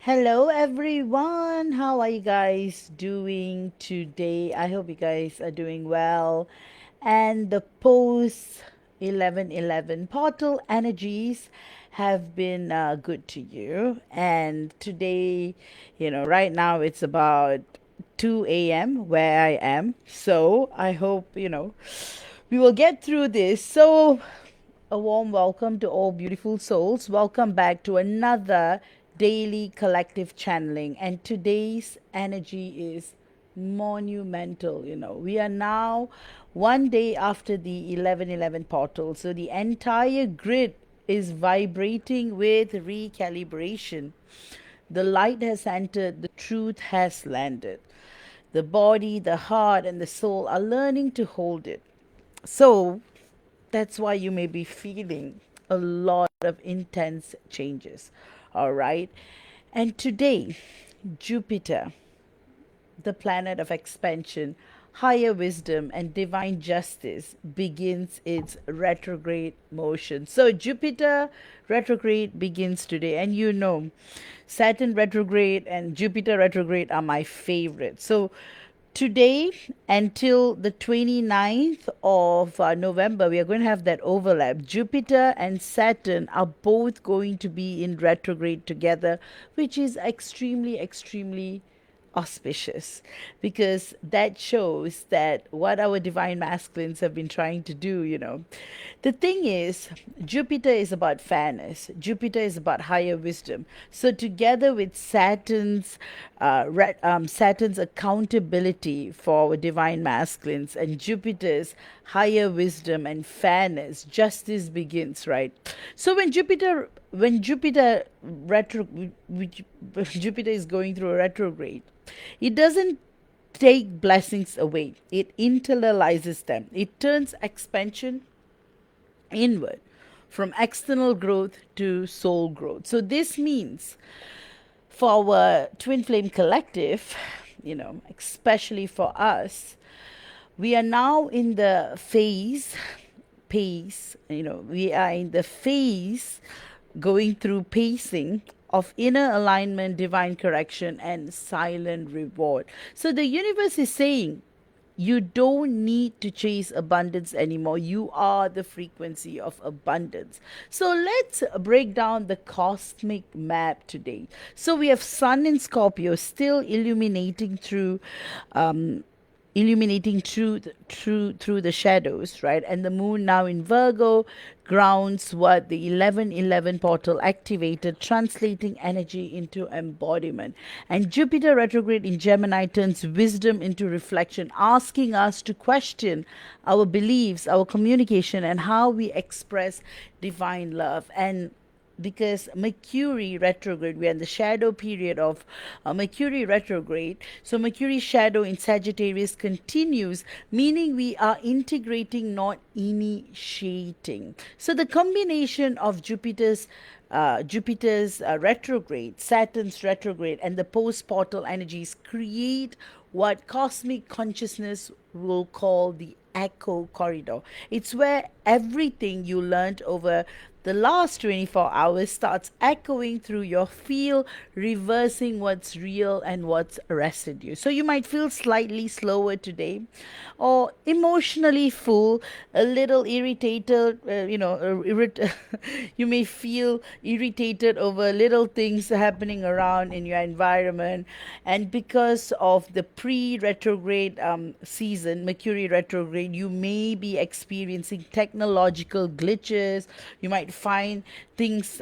Hello everyone. How are you guys doing today? I hope you guys are doing well. And the post 1111 portal energies have been good to you. And today, right now it's about 2 a.m. where I am. So I hope, we will get through this. So a warm welcome to all beautiful souls. Welcome back to another daily collective channeling. And today's energy is monumental. We are now one day after the 1111 portal. So the entire grid is vibrating with recalibration. The light has entered, the truth has landed. The body, the heart, and the soul are learning to hold it. So that's why you may be feeling a lot of intense changes. All right. And today, Jupiter, the planet of expansion, higher wisdom, and divine justice, begins its retrograde motion. So, Jupiter retrograde begins today. And Saturn retrograde and Jupiter retrograde are my favorite. So, today until the 29th of November, we are going to have that overlap. Jupiter and Saturn are both going to be in retrograde together, which is extremely, extremely auspicious, because that shows that what our divine masculines have been trying to do. The thing is, Jupiter is about fairness, Jupiter is about higher wisdom. So together with Saturn's accountability for our divine masculines and Jupiter's higher wisdom and fairness, justice begins, right? So when Jupiter Jupiter is going through a retrograde, it doesn't take blessings away, it internalizes them. It turns expansion inward, from external growth to soul growth. So this means for our twin flame collective, especially for us, we are now in the we are in the phase going through pacing of inner alignment, divine correction, and silent reward. So the universe is saying, you don't need to chase abundance anymore. You are the frequency of abundance. So let's break down the cosmic map today. So we have Sun in Scorpio still illuminating through the shadows, right? And the moon now in Virgo grounds what the 1111 portal activated, translating energy into embodiment. And Jupiter retrograde in Gemini turns wisdom into reflection, asking us to question our beliefs, our communication, and how we express divine love. And because Mercury retrograde, we are in the shadow period of Mercury retrograde. So Mercury shadow in Sagittarius continues, meaning we are integrating, not initiating. So the combination of Jupiter's retrograde, Saturn's retrograde, and the post-portal energies create what cosmic consciousness will call the echo corridor. It's where everything you learned over the last 24 hours starts echoing through your field, reversing what's real and what's residue. So you might feel slightly slower today, or emotionally full, a little irritated, you may feel irritated over little things happening around in your environment. And because of the pre-retrograde season, Mercury retrograde, you may be experiencing technological glitches. You might find things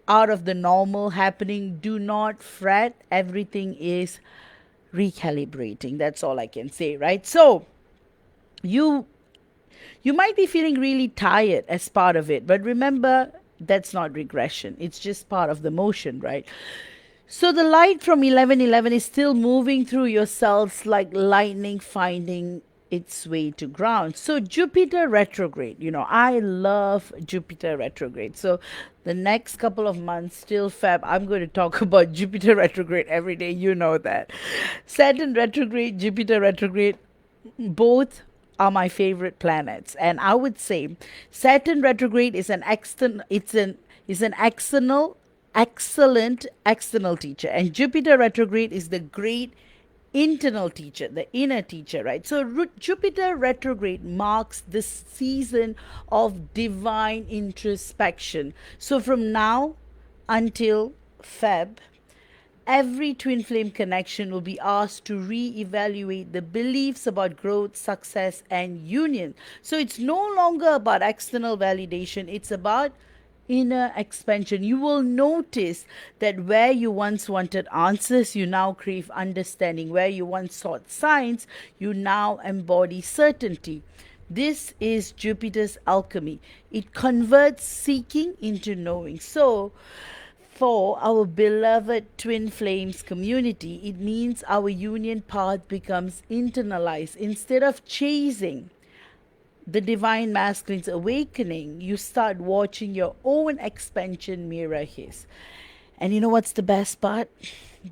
out of the normal happening. Do not fret, everything is recalibrating. That's all I can say, right? So you might be feeling really tired as part of it, but remember, that's not regression, it's just part of the motion, right? So the light from 1111 is still moving through your cells like lightning finding its way to ground. So Jupiter retrograde, I love Jupiter retrograde. So the next couple of months till Feb, I'm going to talk about Jupiter retrograde every day. You know that. Saturn retrograde, Jupiter retrograde, both are my favorite planets. And I would say Saturn retrograde is an external excellent external teacher, and Jupiter retrograde is the great internal teacher, the inner teacher, right? So Jupiter retrograde marks the season of divine introspection. So from now until Feb, every twin flame connection will be asked to re-evaluate the beliefs about growth, success, and union. So it's no longer about external validation, it's about inner expansion. You will notice that where you once wanted answers, you now crave understanding. Where you once sought signs, you now embody certainty. This is Jupiter's alchemy. It converts seeking into knowing. So, for our beloved twin flames community, it means our union path becomes internalized. Instead of chasing the divine masculine's awakening, you start watching your own expansion mirror his. And you know what's the best part?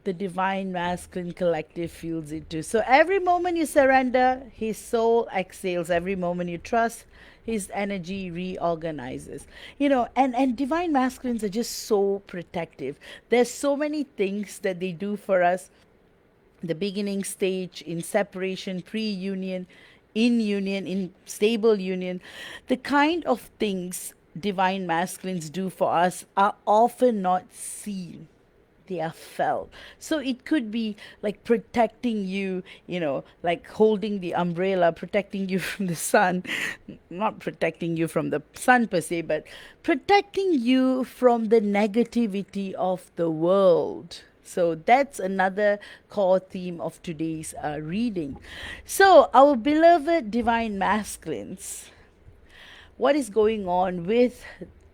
The divine masculine collective feels it too. So every moment you surrender, his soul exhales. Every moment you trust, his energy reorganizes. And divine masculines are just so protective. There's so many things that they do for us: the beginning stage, in separation, pre-union, in union, in stable union. The kind of things divine masculines do for us are often not seen, they are felt. So it could be like protecting you, like holding the umbrella, protecting you from the sun. Not protecting you from the sun per se, but protecting you from the negativity of the world. So that's another core theme of today's reading. So, our beloved divine masculines, what is going on with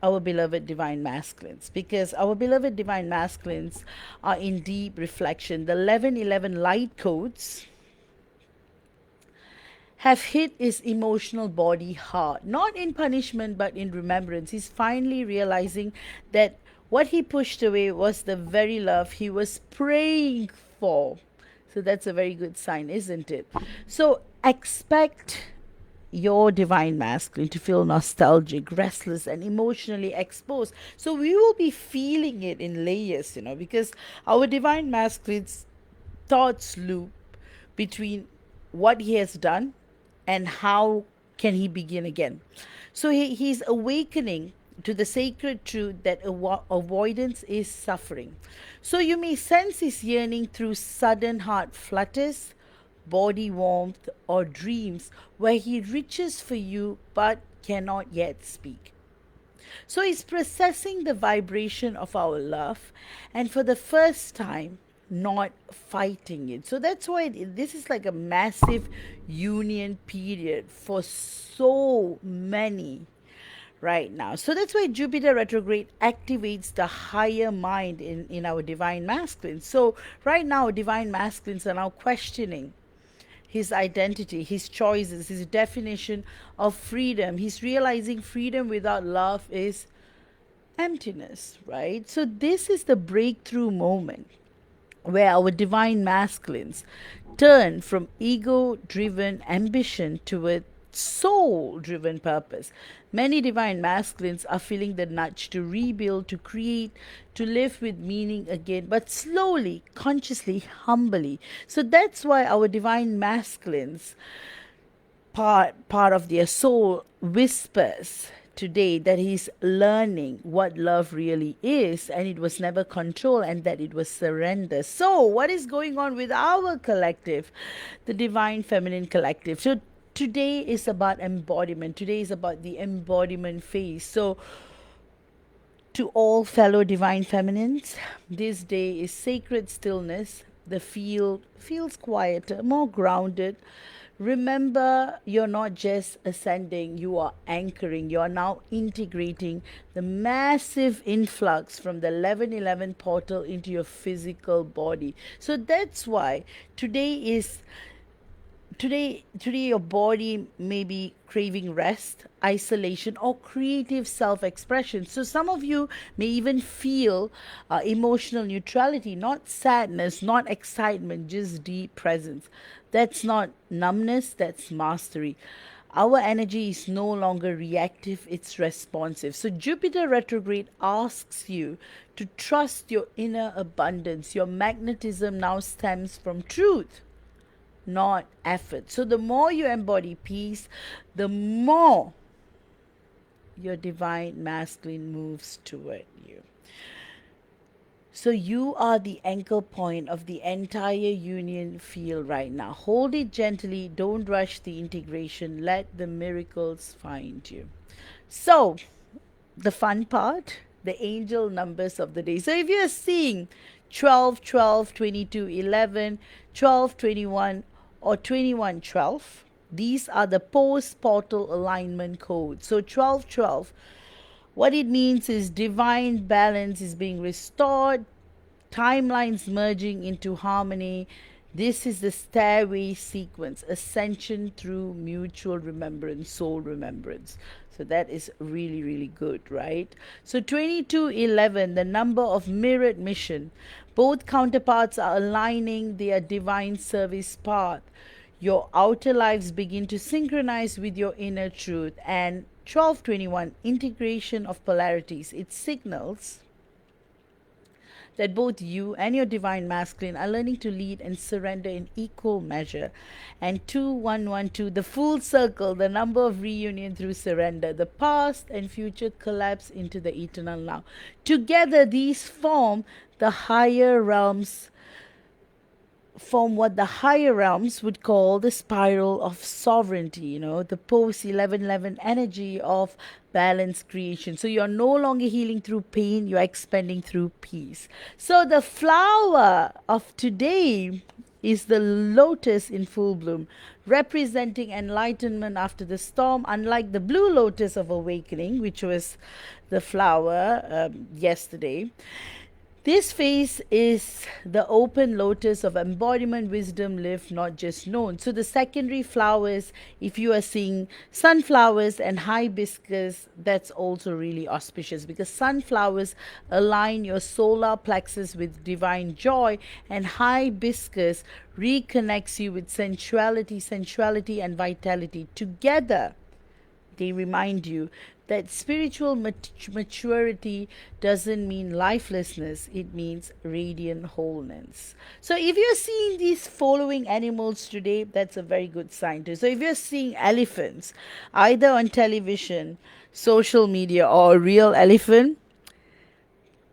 our beloved divine masculines? Because our beloved divine masculines are in deep reflection. The 1111 light codes have hit his emotional body hard, not in punishment but in remembrance. He's finally realizing that what he pushed away was the very love he was praying for. So that's a very good sign, isn't it? So expect your divine masculine to feel nostalgic, restless, and emotionally exposed. So we will be feeling it in layers, because our divine masculine's thoughts loop between what he has done and how can he begin again. So he's awakening to the sacred truth that avoidance is suffering. So you may sense his yearning through sudden heart flutters, body warmth, or dreams where he reaches for you but cannot yet speak. So he's processing the vibration of our love, and for the first time, not fighting it. So that's why this is like a massive union period for so many right now. So that's why Jupiter retrograde activates the higher mind in our divine masculines. So right now, divine masculines are now questioning his identity, his choices, his definition of freedom. He's realizing freedom without love is emptiness, right? So this is the breakthrough moment where our divine masculines turn from ego driven ambition toward soul driven purpose. Many divine masculines are feeling the nudge to rebuild, to create, to live with meaning again, but slowly, consciously, humbly. So that's why our divine masculines, part of their soul, whispers today that he's learning what love really is, and it was never control, and that it was surrender. So what is going on with our collective, the divine feminine collective? So today is about embodiment. Today is about the embodiment phase. So to all fellow divine feminines, this day is sacred stillness. The field feels quieter, more grounded. Remember, you're not just ascending, you are anchoring. You are now integrating the massive influx from the 1111 portal into your physical body. So that's why today your body may be craving rest, isolation, or creative self-expression. So some of you may even feel emotional neutrality, not sadness, not excitement, just deep presence. That's not numbness, that's mastery. Our energy is no longer reactive, it's responsive. So Jupiter retrograde asks you to trust your inner abundance. Your magnetism now stems from truth, not effort. So the more you embody peace, the more your divine masculine moves toward you. So you are the anchor point of the entire union field right now. Hold it gently. Don't rush the integration. Let the miracles find you. So the fun part, the angel numbers of the day. So if you're seeing 12, 12, 22, 11, 12, 21, or 21, 12, these are the post portal alignment codes. So 12, 12, what it means is divine balance is being restored, timelines merging into harmony. This is the stairway sequence, ascension through mutual remembrance, soul remembrance. So that is really, really good, right? So 2211, the number of mirrored mission. Both counterparts are aligning their divine service path. Your outer lives begin to synchronize with your inner truth. And 1221, integration of polarities. It signals that both you and your divine masculine are learning to lead and surrender in equal measure. And 2112, the full circle, the number of reunion through surrender. The past and future collapse into the eternal now. Together, these form the higher realms, form what the higher realms would call the spiral of sovereignty, the post 1111 energy of balanced creation. So you're no longer healing through pain, you're expanding through peace. So the flower of today is the lotus in full bloom, representing enlightenment after the storm, unlike the blue lotus of awakening, which was the flower yesterday. This phase is the open lotus of embodiment, wisdom lived, not just known. So the secondary flowers, if you are seeing sunflowers and hibiscus, that's also really auspicious, because sunflowers align your solar plexus with divine joy, and hibiscus reconnects you with sensuality and vitality. Together, they remind you that spiritual maturity doesn't mean lifelessness, it means radiant wholeness. So if you're seeing these following animals today, that's a very good sign too. So if you're seeing elephants, either on television, social media, or a real elephant,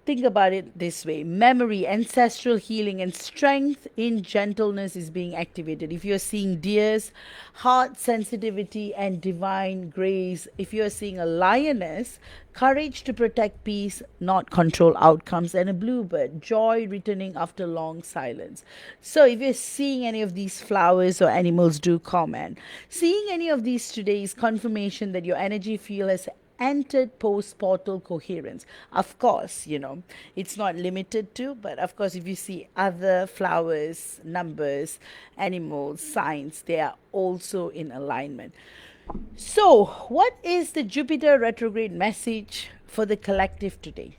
think about it this way: memory, ancestral healing, and strength in gentleness is being activated. If you're seeing deers, heart sensitivity and divine grace. If you're seeing a lioness, courage to protect peace, not control outcomes. And a bluebird, joy returning after long silence. So if you're seeing any of these flowers or animals, do comment. Seeing any of these today is confirmation that your energy field has entered post-portal coherence. Of course, it's not limited to, but of course, if you see other flowers, numbers, animals, signs, they are also in alignment. So, what is the Jupiter retrograde message for the collective today?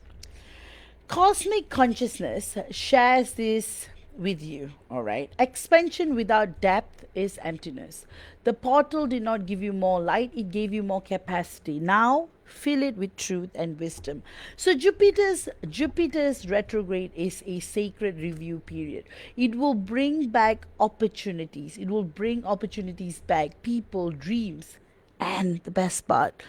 Cosmic consciousness shares this with you, all right? Expansion without depth is emptiness. The portal did not give you more light, it gave you more capacity. Now, fill it with truth and wisdom. So Jupiter's retrograde is a sacred review period. It will bring back opportunities. It will bring opportunities back, people, dreams, and the best part,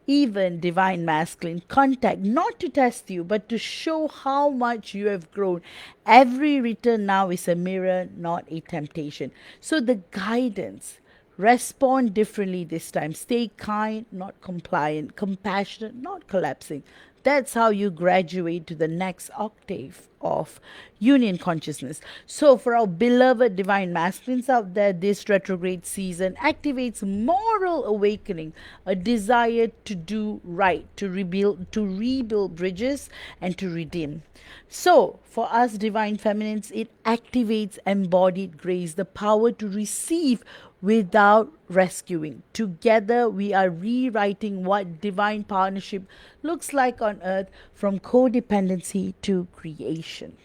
even divine masculine contact, not to test you, but to show how much you have grown. Every return now is a mirror, not a temptation. So the guidance, respond differently this time. Stay kind, not compliant. Compassionate, not collapsing. That's how you graduate to the next octave of union consciousness. So for our beloved divine masculines out there, this retrograde season activates moral awakening, a desire to do right, to rebuild bridges, and to redeem. So for us divine feminines, it activates embodied grace, the power to receive without rescuing. Together, we are rewriting what divine partnership looks like on earth, from codependency to creation.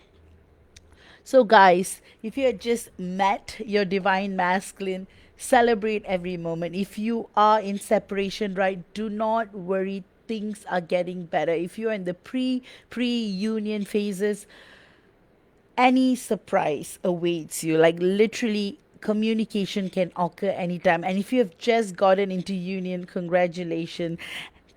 So, guys, if you had just met your divine masculine, Celebrate every moment. If you are in separation, right, do not worry. Things are getting better. If you're in the pre-union phases, any surprise awaits you. Like literally, communication can occur anytime. And if you have just gotten into union, congratulations.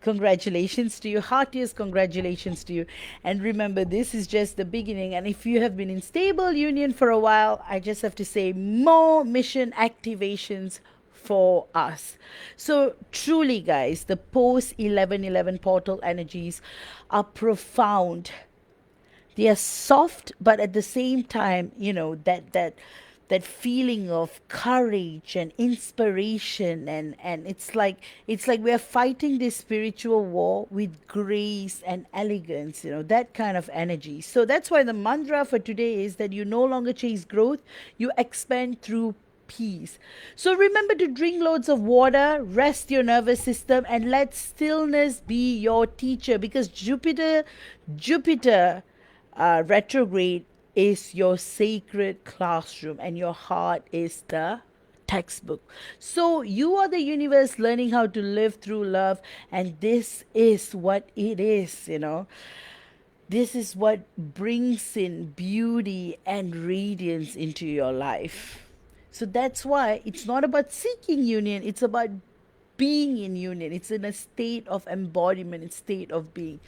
Congratulations to you. Heartiest congratulations to you. And remember, this is just the beginning. And if you have been in stable union for a while, I just have to say more mission activations for us. So, truly, guys, the post 1111 portal energies are profound. They are soft, but at the same time, that feeling of courage and inspiration, and it's like we are fighting this spiritual war with grace and elegance, that kind of energy. So that's why the mantra for today is that you no longer chase growth, you expand through peace. So remember to drink loads of water, rest your nervous system, and let stillness be your teacher, because Jupiter retrograde is your sacred classroom, and your heart is the textbook. So you are the universe learning how to live through love, and this is what it is. This is what brings in beauty and radiance into your life. So that's why it's not about seeking union, it's about being in union. It's in a state of embodiment, a state of being.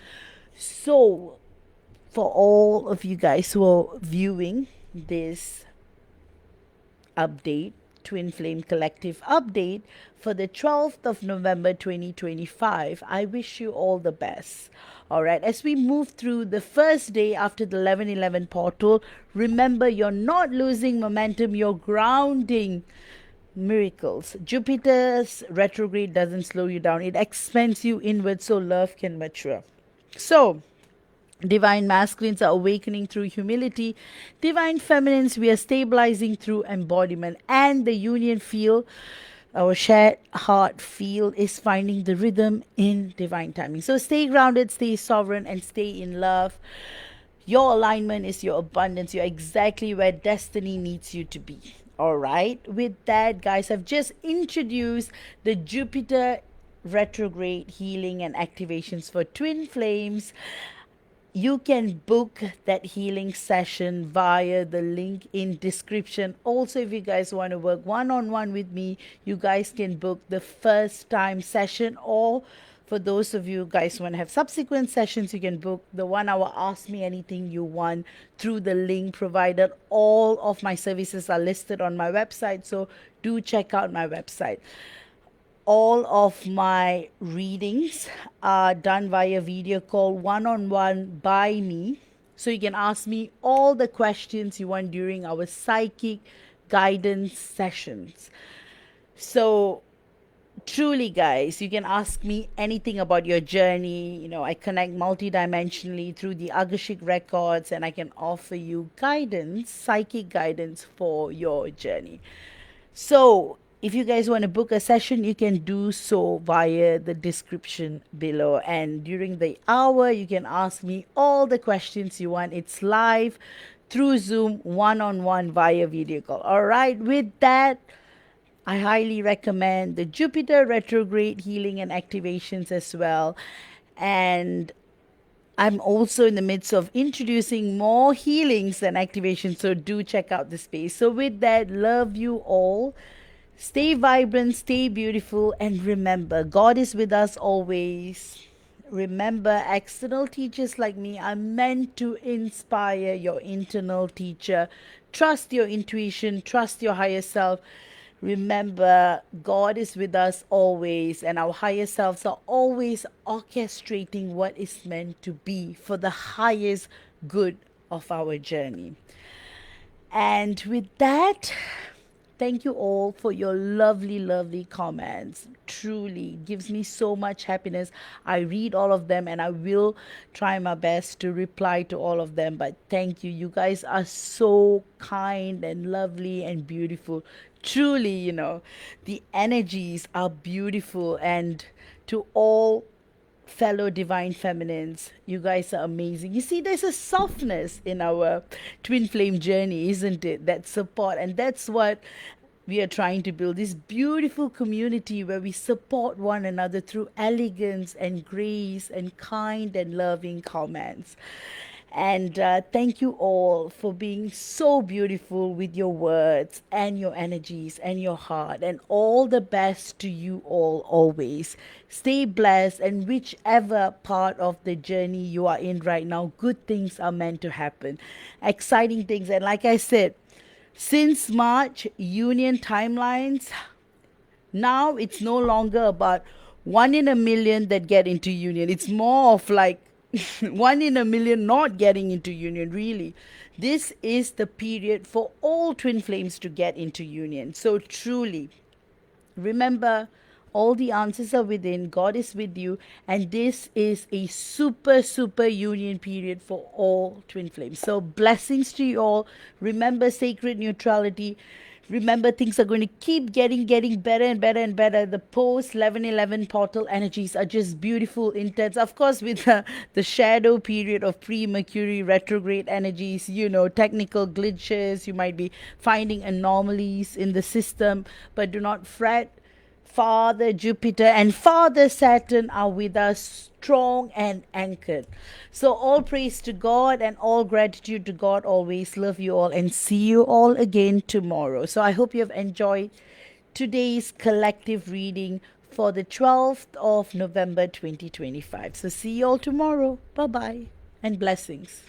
So, for all of you guys who are viewing this update, Twin Flame Collective update for the 12th of November 2025, I wish you all the best. All right, as we move through the first day after the 1111 portal, remember you're not losing momentum, you're grounding miracles. Jupiter's retrograde doesn't slow you down, it expands you inward so love can mature. So, divine masculines are awakening through humility. Divine feminines, we are stabilizing through embodiment. And the union field, our shared heart field, is finding the rhythm in divine timing. So stay grounded, stay sovereign, and stay in love. Your alignment is your abundance. You're exactly where destiny needs you to be. All right. With that, guys, I've just introduced the Jupiter retrograde healing and activations for twin flames. You can book that healing session via the link in description. Also, if you guys want to work one-on-one with me, you guys can book the first time session, or for those of you guys who want to have subsequent sessions, you can book the 1 hour Ask Me Anything You Want through the link provided. All of my services are listed on my website, so do check out my website. All of my readings are done via video call one-on-one by me. So you can ask me all the questions you want during our psychic guidance sessions. So truly, guys, you can ask me anything about your journey. I connect multidimensionally through the Akashic records, and I can offer you guidance, psychic guidance for your journey. So if you guys want to book a session, you can do so via the description below. And during the hour, you can ask me all the questions you want. It's live through Zoom, one-on-one via video call. All right, with that, I highly recommend the Jupiter retrograde healing and activations as well. And I'm also in the midst of introducing more healings and activations, so do check out the space. So with that, love you all. Stay vibrant, stay beautiful, and remember, God is with us always. Remember, external teachers like me are meant to inspire your internal teacher. Trust your intuition, trust your higher self. Remember, God is with us always, and our higher selves are always orchestrating what is meant to be for the highest good of our journey. And with that, thank you all for your lovely, lovely comments. Truly gives me so much happiness. I read all of them, and I will try my best to reply to all of them. But thank you. You guys are so kind and lovely and beautiful. Truly, the energies are beautiful. And to all fellow divine feminines, you guys are amazing. You see, there's a softness in our twin flame journey, isn't it? That support, and that's what we are trying to build this beautiful community where we support one another through elegance and grace and kind and loving comments. And thank you all for being so beautiful with your words and your energies and your heart. And all the best to you all always. Stay blessed, and whichever part of the journey you are in right now, good things are meant to happen. Exciting things. And like I said, since March, union timelines, now it's no longer about one in a million that get into union. It's more of like one in a million not getting into union, really. This is the period for all twin flames to get into union. So truly, remember, all the answers are within. God is with you. And this is a super, super union period for all twin flames. So, blessings to you all. Remember sacred neutrality. Remember, things are going to keep getting better and better and better. The post 11:11 portal energies are just beautiful, intense. Of course, with the shadow period of pre Mercury retrograde energies, technical glitches, you might be finding anomalies in the system, but do not fret. Father Jupiter and Father Saturn are with us, strong and anchored. So, all praise to God and all gratitude to God always. Love you all and see you all again tomorrow. So, I hope you have enjoyed today's collective reading for the 12th of November 2025. So, see you all tomorrow. Bye bye and blessings.